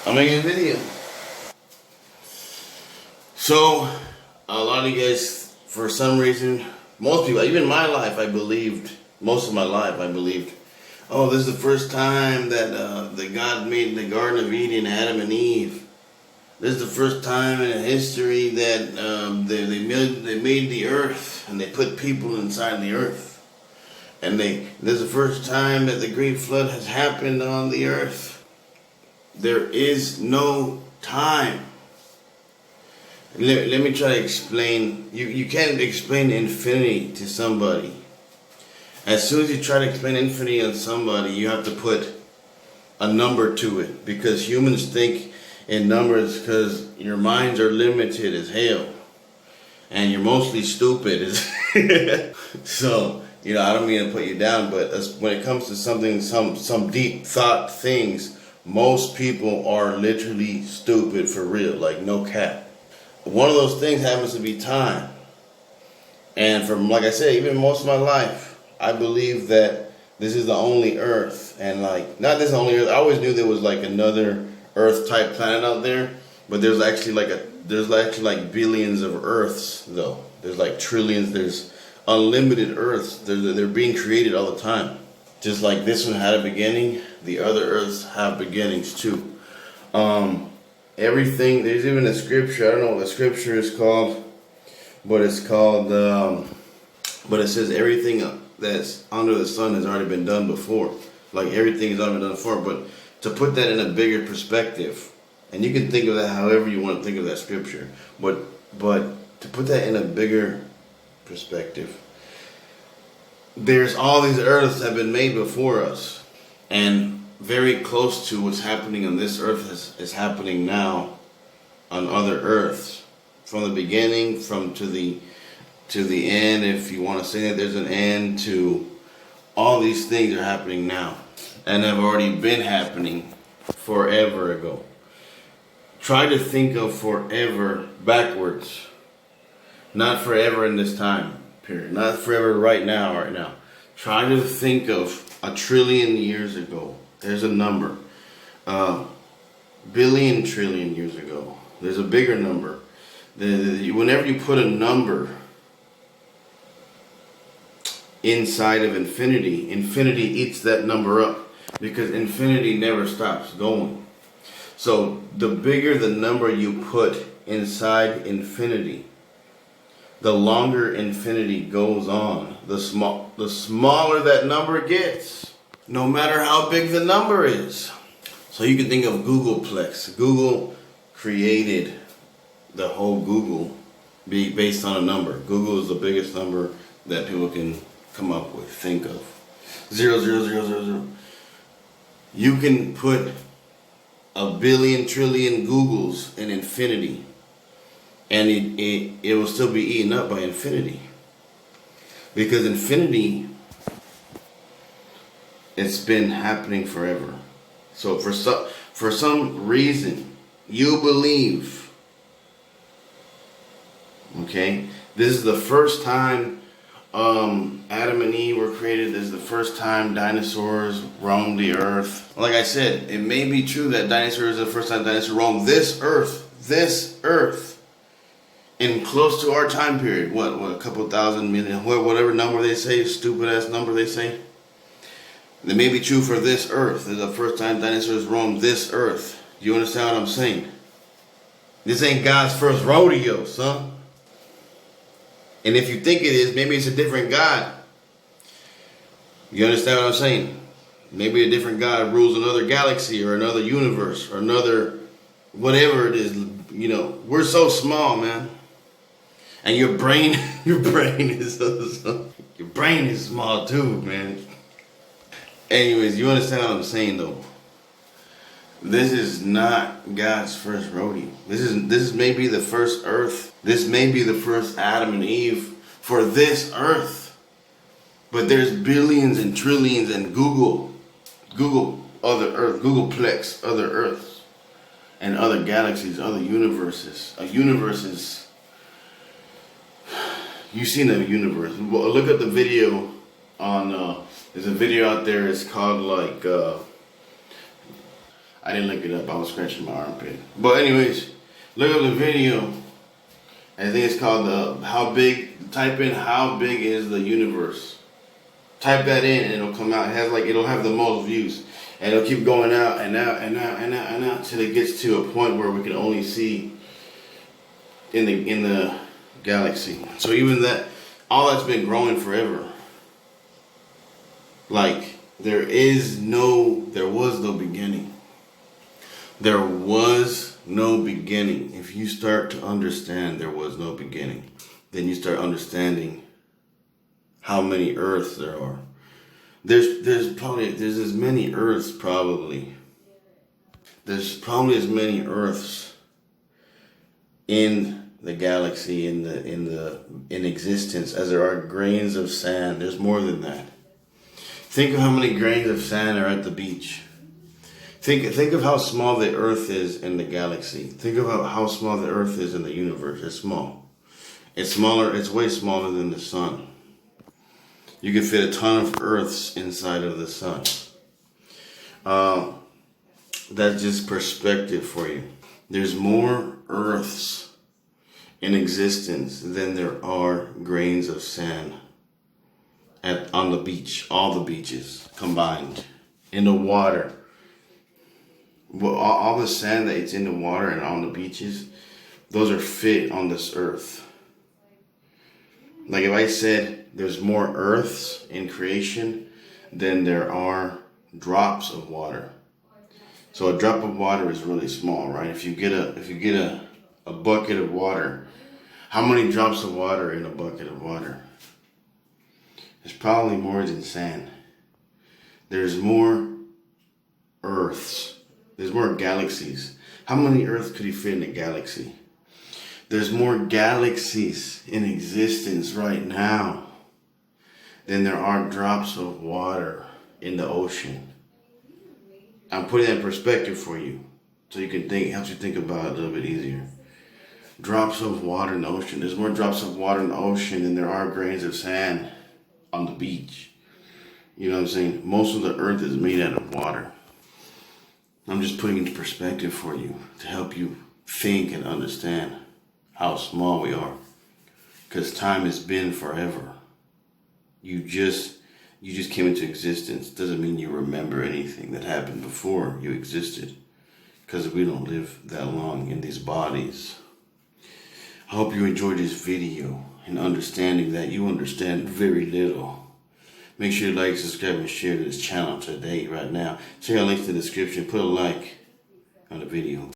I'm making a video. So, a lot of you guys, for some reason, most people, even in my life, most of my life, I believed, oh, this is the first time that God made the Garden of Eden, Adam and Eve. This is the first time in history that they made the earth and they put people inside the earth. And this is the first time that the great flood has happened on the earth. There is no time. Let me try to explain. You can't explain infinity to somebody. As soon as you try to explain infinity on somebody, you have to put a number to it. Because humans think in numbers because your minds are limited as hell. And you're mostly stupid. So, I don't mean to put you down, but when it comes to something, some deep thought things, most people are literally stupid for real, like no cap. One of those things happens to be time. And like I said, even most of my life, I believe that this is the only Earth. And not this is the only Earth. I always knew there was another Earth type planet out there. But there's actually like billions of Earths though. There's like trillions, there's unlimited Earths. They're being created all the time. Just like this one had a beginning, the other Earths have beginnings too. Everything, there's even a scripture, I don't know what the scripture is called, but it's called, but it says everything that's under the sun has already been done before. Like everything has already been done before, but to put that in a bigger perspective, and you can think of that however you want to think of that scripture, but to put that in a bigger perspective, there's all these earths have been made before us, and very close to what's happening on this earth is happening now on other earths. From the beginning, to the end, if you want to say that there's an end to all these things are happening now and have already been happening forever ago. Try to think of forever backwards. Not forever in this time period. Not forever right now. Try to think of a trillion years ago. There's a number. Billion trillion years ago. There's a bigger number. Whenever you put a number inside of infinity, infinity eats that number up. Because infinity never stops going. So the bigger the number you put inside infinity, the longer infinity goes on. The smaller that number gets, no matter how big the number is. So you can think of Googleplex. Google created the whole Google based on a number. Google is the biggest number that people can come up with, think of. 0, 0, 0, 0, 0. You can put a billion trillion Googles in infinity, and it will still be eaten up by infinity. Because infinity, it's been happening forever. So for some reason, you believe, okay, this is the first time Adam and Eve were created. This is the first time dinosaurs roamed the earth. Like I said, it may be true that dinosaurs are the first time dinosaurs roamed this earth, in close to our time period. What a couple thousand million, whatever number they say, stupid ass number they say. That may be true for this earth. This is the first time dinosaurs roamed this earth. You understand what I'm saying? This ain't God's first rodeo, son. And if you think it is, maybe it's a different God. You understand what I'm saying? Maybe a different God rules another galaxy or another universe or another whatever it is. We're so small, man. And your brain is small too, man. Anyways, you understand what I'm saying though. This is not God's first rodeo. This is maybe the first earth. This may be the first Adam and Eve for this earth. But there's billions and trillions and Google, other earth, Googleplex, other earths, and other galaxies, other universes. A universe is, you've seen a universe. Look at the video on, there's a video out there, it's called I didn't look it up. I was scratching my armpit. But anyways, look up the video. I think it's called how big. Type in how big is the universe. Type that in and it'll come out. It'll have the most views, and it'll keep going out and out and out and out and out till it gets to a point where we can only see in the galaxy. So even that, all that's been growing forever. Like there was no beginning. There was no beginning. If you start to understand there was no beginning, then you start understanding how many Earths there are. There's as many Earths probably. There's probably as many Earths in the galaxy in existence as there are grains of sand. There's more than that. Think of how many grains of sand are at the beach. Think of how small the Earth is in the galaxy. Think about how small the Earth is in the universe. It's small. It's smaller. It's way smaller than the sun. You can fit a ton of Earths inside of the sun. That's just perspective for you. There's more Earths in existence than there are grains of sand on the beach. All the beaches combined. In the water. Well, all the sand that it's in the water and on the beaches, those are fit on this Earth. Like if I said there's more Earths in creation than there are drops of water. So a drop of water is really small, right? If you get a bucket of water, how many drops of water are in a bucket of water? There's probably more than sand. There's more Earths. There's more galaxies. How many Earths could he fit in a galaxy? There's more galaxies in existence right now than there are drops of water in the ocean. I'm putting that in perspective for you so you can think, helps you think about it a little bit easier. Drops of water in the ocean. There's more drops of water in the ocean than there are grains of sand on the beach. You know what I'm saying? Most of the Earth is made out of water. I'm just putting it into perspective for you to help you think and understand how small we are. Because time has been forever. You just came into existence. Doesn't mean you remember anything that happened before you existed. Because we don't live that long in these bodies. I hope you enjoyed this video and understanding that you understand very little. Make sure you like, subscribe, and share to this channel today, right now. Check out links in the description. Put a like on the video.